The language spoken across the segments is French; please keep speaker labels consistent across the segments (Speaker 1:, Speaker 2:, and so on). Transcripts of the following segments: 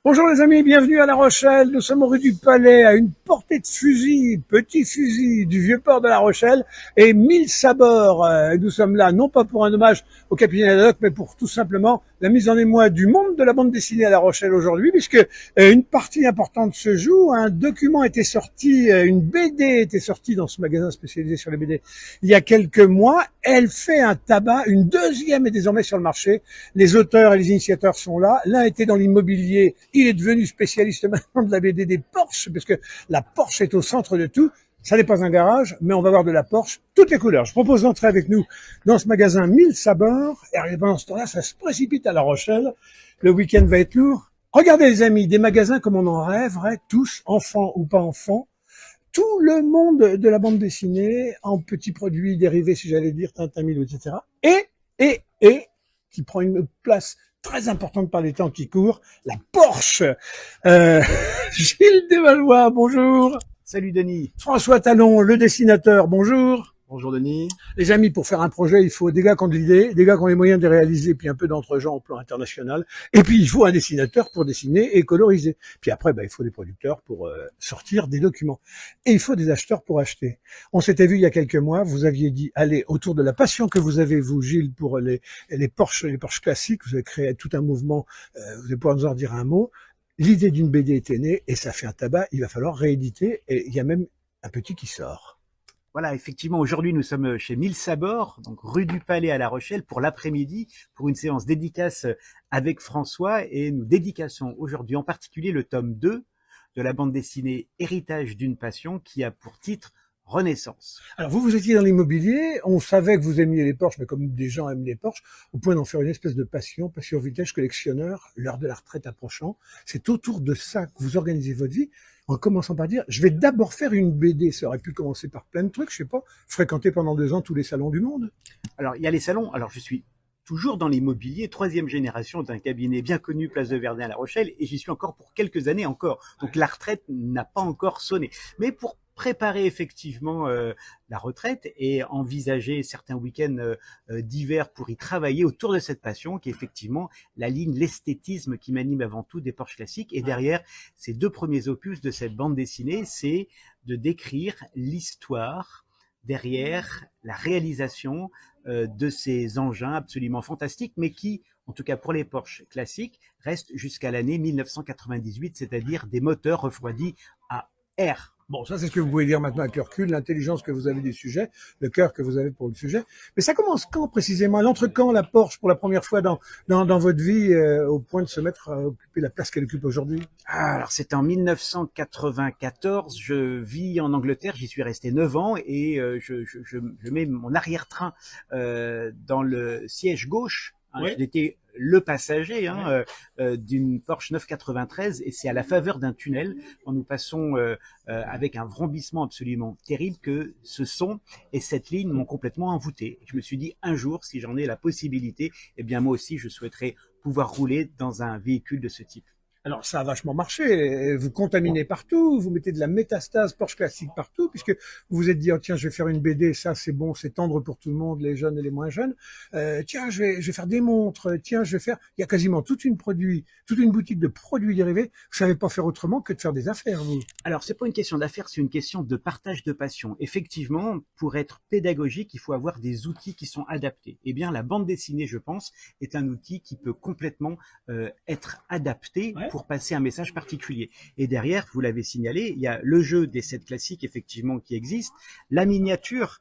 Speaker 1: Bonjour les amis, bienvenue à La Rochelle. Nous sommes rue du Palais, à une portée de fusil, petit fusil du vieux port de La Rochelle et 1000 sabords. Nous sommes là non pas pour un hommage au capitaine Haddock, mais pour tout simplement la mise en émoi du monde de la bande dessinée à La Rochelle aujourd'hui, puisque une partie importante se joue. Un document était sorti, une BD était sortie dans ce magasin spécialisé sur les BD il y a quelques mois. Elle fait un tabac, une deuxième est désormais sur le marché. Les auteurs et les initiateurs sont là. L'un était dans l'immobilier. Il est devenu spécialiste maintenant de la BD des Porsche, parce que la Porsche est au centre de tout. Ça n'est pas un garage, mais on va voir de la Porsche, toutes les couleurs. Je propose d'entrer avec nous dans ce magasin 1000 sabords. Et pendant ce temps-là, ça se précipite à La Rochelle. Le week-end va être lourd. Regardez les amis, des magasins comme on en rêverait, tous, enfants ou pas enfants. Tout le monde de la bande dessinée en petits produits dérivés, si j'allais dire, Tintin, Milou, etc. Et, qui prend une place très importante par les temps qui courent, la Porsche. Euh, Gilles Desvalois, bonjour.
Speaker 2: Salut Denis.
Speaker 1: François Talon, le dessinateur, bonjour.
Speaker 2: Bonjour Denis.
Speaker 1: Les amis, pour faire un projet, il faut des gars qui ont de l'idée, des gars qui ont les moyens de les réaliser, puis un peu d'entre-gens au plan international. Et puis, il faut un dessinateur pour dessiner et coloriser. Puis après, il faut des producteurs pour sortir des documents. Et il faut des acheteurs pour acheter. On s'était vu il y a quelques mois, vous aviez dit, allez, autour de la passion que vous avez, vous, Gilles, pour les Porsche classiques, vous avez créé tout un mouvement, vous allez pouvoir nous en dire un mot. L'idée d'une BD était née, et ça fait un tabac, il va falloir rééditer, et il y a même un petit qui sort.
Speaker 2: Voilà, effectivement, aujourd'hui nous sommes chez 1000 sabords, donc rue du Palais à La Rochelle, pour l'après-midi, pour une séance dédicace avec François, et nous dédicassons aujourd'hui en particulier le tome 2 de la bande dessinée Héritage d'une passion, qui a pour titre Renaissance.
Speaker 1: Alors vous étiez dans l'immobilier, on savait que vous aimiez les Porsche, mais comme des gens aiment les Porsche, au point d'en faire une espèce de passion vintage collectionneur, l'heure de la retraite approchant. C'est autour de ça que vous organisez votre vie, en commençant par dire, je vais d'abord faire une BD. Ça aurait pu commencer par plein de trucs, je sais pas, fréquenter pendant 2 ans tous les salons du monde.
Speaker 2: Alors, il y a les salons, alors je suis toujours dans l'immobilier, troisième génération d'un cabinet bien connu, Place de Verdun à La Rochelle, et j'y suis encore pour quelques années encore. Donc la retraite n'a pas encore sonné. Mais pour préparer effectivement la retraite et envisager certains week-ends d'hiver pour y travailler autour de cette passion qui est effectivement la ligne, l'esthétisme qui m'anime avant tout des Porsche classiques. Et derrière ces 2 premiers opus de cette bande dessinée, c'est de décrire l'histoire derrière la réalisation de ces engins absolument fantastiques, mais qui, en tout cas pour les Porsche classiques, restent jusqu'à l'année 1998, c'est-à-dire des moteurs refroidis à air.
Speaker 1: Bon, ça c'est ce que vous pouvez dire maintenant avec le recul, l'intelligence que vous avez du sujet, le cœur que vous avez pour le sujet. Mais ça commence quand précisément? Elle entre quand la Porsche pour la première fois dans votre vie au point de se mettre à occuper la place qu'elle occupe aujourd'hui?
Speaker 2: Alors c'est en 1994, je vis en Angleterre, j'y suis resté 9 ans et je mets mon arrière-train dans le siège gauche.
Speaker 1: Oui.
Speaker 2: J'étais le passager d'une Porsche 993 et c'est à la faveur d'un tunnel quand nous passons avec un vrombissement absolument terrible que ce son et cette ligne m'ont complètement envoûté. Je me suis dit un jour, si j'en ai la possibilité, eh bien moi aussi je souhaiterais pouvoir rouler dans un véhicule de ce type.
Speaker 1: Alors ça a vachement marché, vous contaminez partout, vous mettez de la métastase Porsche classique partout, puisque vous vous êtes dit, oh, tiens, je vais faire une BD, ça c'est bon, c'est tendre pour tout le monde, les jeunes et les moins jeunes. Tiens, je vais faire des montres, tiens, je vais faire... Il y a quasiment toute une boutique de produits dérivés. Vous savez pas faire autrement que de faire des affaires, vous.
Speaker 2: Alors, c'est pas une question d'affaires, c'est une question de partage de passion. Effectivement, pour être pédagogique, il faut avoir des outils qui sont adaptés. Eh bien, la bande dessinée, je pense, est un outil qui peut complètement être adapté pour passer un message particulier. Et derrière, vous l'avez signalé, il y a le jeu des 7 classiques, effectivement, qui existe, la miniature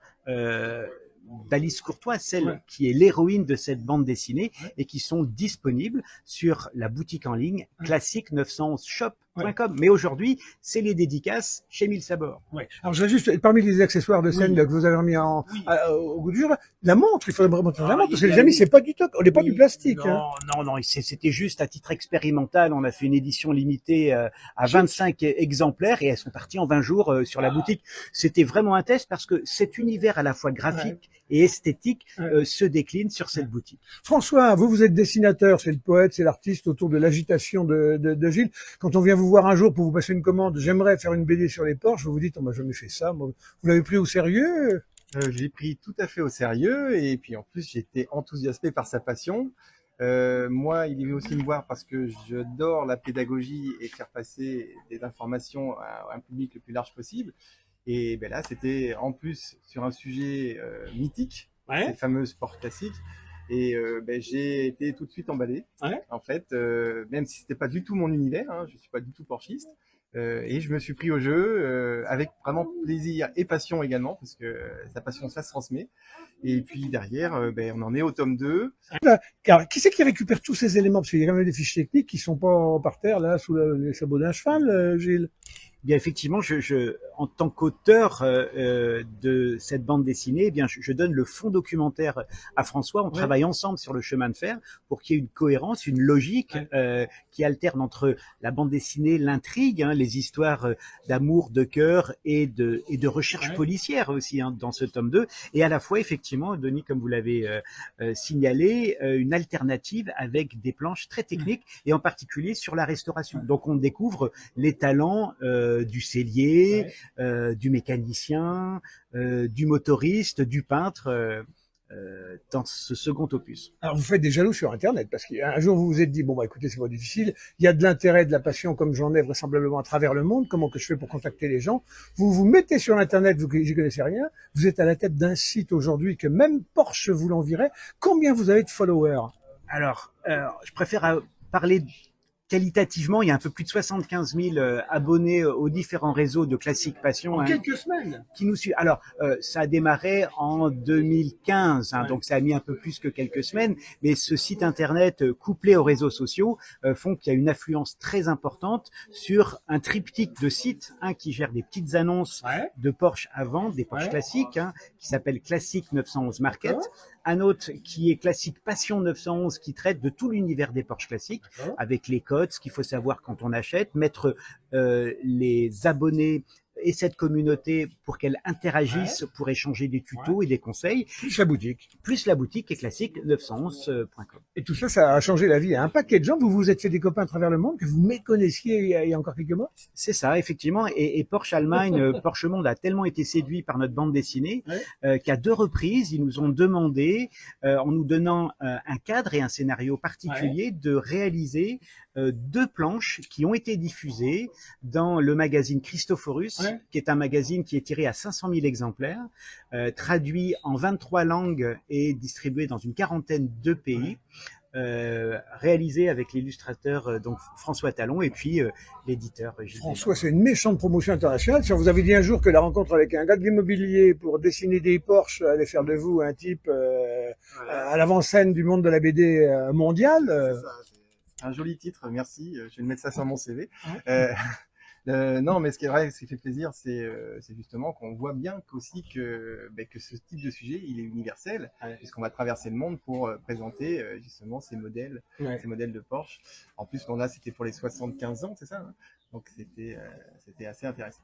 Speaker 2: d'Alice Courtois, celle qui est l'héroïne de cette bande dessinée et qui sont disponibles sur la boutique en ligne classique 911 shop.com. Mais aujourd'hui, c'est les dédicaces chez 1000 sabords.
Speaker 1: Ouais. Alors, je vais juste, parmi les accessoires de scène là, que vous avez remis au goût du jour, là, la montre, il faudrait vraiment la montre, parce que les amis, c'est pas du tout, on n'est pas du plastique.
Speaker 2: Non, c'était juste à titre expérimental. On a fait une édition limitée à 25 exemplaires et elles sont parties en 20 jours sur la boutique. C'était vraiment un test parce que cet univers à la fois graphique et esthétique se décline sur cette boutique.
Speaker 1: François, vous êtes dessinateur, c'est le poète, c'est l'artiste autour de l'agitation de Gilles. Quand on vient vous voir un jour pour vous passer une commande, j'aimerais faire une BD sur les Porsche, vous vous dites, on m'a jamais fait ça, moi. Vous l'avez pris au sérieux?
Speaker 3: J'ai pris tout à fait au sérieux et puis en plus j'étais enthousiasmé par sa passion. Moi, il est venu aussi me voir parce que j'adore la pédagogie et faire passer des informations à un public le plus large possible. Et ben là, c'était en plus sur un sujet mythique, ces fameux sports classiques. Et ben, j'ai été tout de suite emballé. En fait, même si c'était pas du tout mon univers, hein, je suis pas du tout porchiste. Et je me suis pris au jeu avec vraiment plaisir et passion également, parce que sa passion, ça se transmet. Et puis derrière, ben, on en est au tome 2.
Speaker 1: Alors, qui c'est qui récupère tous ces éléments? Parce qu'il y a quand même des fiches techniques qui sont pas par terre, là, sous les sabots d'un cheval, Gilles.
Speaker 2: Bien effectivement, en tant qu'auteur de cette bande dessinée, eh bien, je donne le fond documentaire à François. On travaille ensemble sur le chemin de fer pour qu'il y ait une cohérence, une logique qui alterne entre la bande dessinée, l'intrigue, hein, les histoires d'amour, de cœur et de recherche policière aussi hein, dans ce tome 2, et à la fois effectivement, Denis, comme vous l'avez signalé, une alternative avec des planches très techniques et en particulier sur la restauration. Donc on découvre les talents du sellier, du mécanicien, du motoriste, du peintre dans ce second opus.
Speaker 1: Alors vous faites des jaloux sur Internet, parce qu'un jour vous vous êtes dit, bon bah écoutez, c'est pas difficile, il y a de l'intérêt, de la passion, comme j'en ai vraisemblablement à travers le monde, comment que je fais pour contacter les gens? Vous vous mettez sur Internet, vous n'y connaissez rien, vous êtes à la tête d'un site aujourd'hui que même Porsche vous l'envierait. Combien vous avez de followers?
Speaker 2: Alors, je préfère parler qualitativement, il y a un peu plus de 75 000 abonnés aux différents réseaux de Classique Passion.
Speaker 1: En quelques semaines
Speaker 2: qui nous suivent. Alors, ça a démarré en 2015, hein, donc ça a mis un peu plus que quelques semaines, mais ce site internet couplé aux réseaux sociaux font qu'il y a une affluence très importante sur un triptyque de sites, un qui gère des petites annonces de Porsche à vendre, des Porsche classiques, hein, qui s'appelle Classique 911 Market, un autre qui est Classique Passion 911 qui traite de tout l'univers des Porsche classiques avec les codes, ce qu'il faut savoir quand on achète, mettre les abonnés et cette communauté pour qu'elle interagisse pour échanger des tutos et des conseils.
Speaker 1: Plus la boutique.
Speaker 2: Plus la boutique est classique 911.com.
Speaker 1: Et tout ça, ça a changé la vie à un paquet de gens. Vous vous êtes fait des copains à travers le monde que vous méconnaissiez il y a encore quelques mois?
Speaker 2: C'est ça, effectivement. Et Porsche Allemagne, Porsche Monde a tellement été séduit par notre bande dessinée qu'à 2 reprises, ils nous ont demandé, en nous donnant un cadre et un scénario particulier, de réaliser 2 planches qui ont été diffusées dans le magazine Christophorus, qui est un magazine qui est tiré à 500 000 exemplaires, traduit en 23 langues et distribué dans une quarantaine de pays, réalisé avec l'illustrateur donc François Talon et puis l'éditeur Gilles.
Speaker 1: François, c'est une méchante promotion internationale. Vous avez dit un jour que la rencontre avec un gars de l'immobilier pour dessiner des Porsche allait faire de vous un type à l'avant-scène du monde de la BD mondiale.
Speaker 3: C'est ça, c'est un joli titre, merci. Je vais mettre ça sur mon CV. Non, mais ce qui est vrai, ce qui fait plaisir, c'est justement qu'on voit bien qu'aussi que ce type de sujet, il est universel, puisqu'on va traverser le monde pour présenter justement ces modèles de Porsche. En plus, là, c'était pour les 75 ans, c'est ça, hein, donc c'était assez intéressant.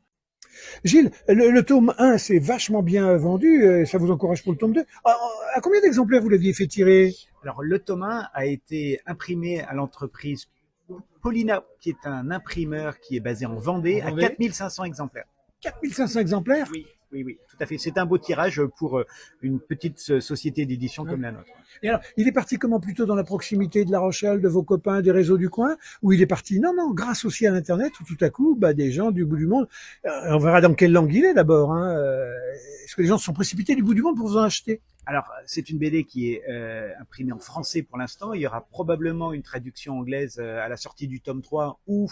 Speaker 1: Gilles, le tome 1 c'est vachement bien vendu, ça vous encourage pour le tome 2. À combien d'exemplaires vous l'aviez fait tirer?
Speaker 2: Alors, le tome 1 a été imprimé à l'entreprise Paulina, qui est un imprimeur qui est basé en Vendée, à 4500 exemplaires.
Speaker 1: 4500 exemplaires?
Speaker 2: Oui, tout à fait. C'est un beau tirage pour une petite société d'édition comme la nôtre.
Speaker 1: Et alors, il est parti comment? Plutôt dans la proximité de La Rochelle, de vos copains, des réseaux du coin? Ou il est parti, non, grâce aussi à l'Internet, où tout à coup, des gens du bout du monde, on verra dans quelle langue il est d'abord, hein. Est-ce que les gens se sont précipités du bout du monde pour vous en acheter?
Speaker 2: Alors, c'est une BD qui est imprimée en français pour l'instant. Il y aura probablement une traduction anglaise à la sortie du tome 3 ou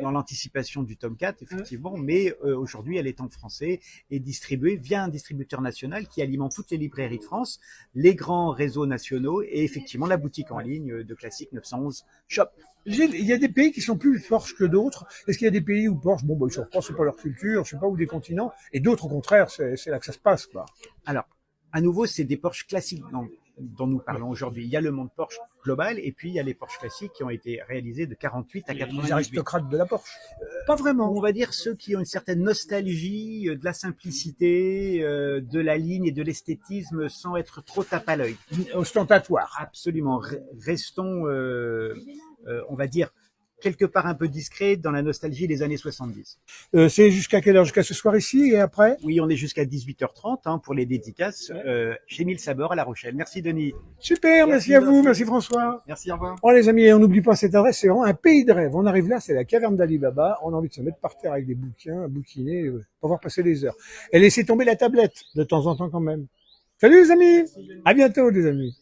Speaker 2: dans l'anticipation du tome 4, effectivement. Mais aujourd'hui, elle est en français et distribuée via un distributeur national qui alimente toutes les librairies de France, les grands réseaux nationaux et effectivement la boutique en ligne de Classique 911 Shop.
Speaker 1: Gilles, il y a des pays qui sont plus Porsche que d'autres. Est-ce qu'il y a des pays où Porsche, ils savent pas, c'est pas leur culture, je sais pas, ou des continents, et d'autres au contraire, c'est là que ça se passe, quoi.
Speaker 2: Alors, à nouveau, c'est des Porsche classiques dont nous parlons aujourd'hui. Il y a le monde Porsche global et puis il y a les Porsche classiques qui ont été réalisés de 48 à 98.
Speaker 1: Les aristocrates de la Porsche. Pas vraiment.
Speaker 2: On va dire ceux qui ont une certaine nostalgie de la simplicité, de la ligne et de l'esthétisme sans être trop tape à l'œil.
Speaker 1: Ostentatoire.
Speaker 2: Absolument. Restons, on va dire, quelque part un peu discret dans la nostalgie des années 70.
Speaker 1: C'est jusqu'à quelle heure? Jusqu'à ce soir ici et après?
Speaker 2: Oui, on est jusqu'à 18h30 pour les dédicaces chez Mille Sabeurs à La Rochelle. Merci Denis.
Speaker 1: Super, merci à vous, merci François.
Speaker 3: Merci, au revoir.
Speaker 1: Bon les amis, on n'oublie pas cette adresse, c'est vraiment un pays de rêve. On arrive là, c'est la caverne d'Ali Baba. On a envie de se mettre par terre avec des bouquins, à bouquiner, pour voir passer les heures. Et laisser tomber la tablette de temps en temps quand même. Salut les amis, à bientôt les amis.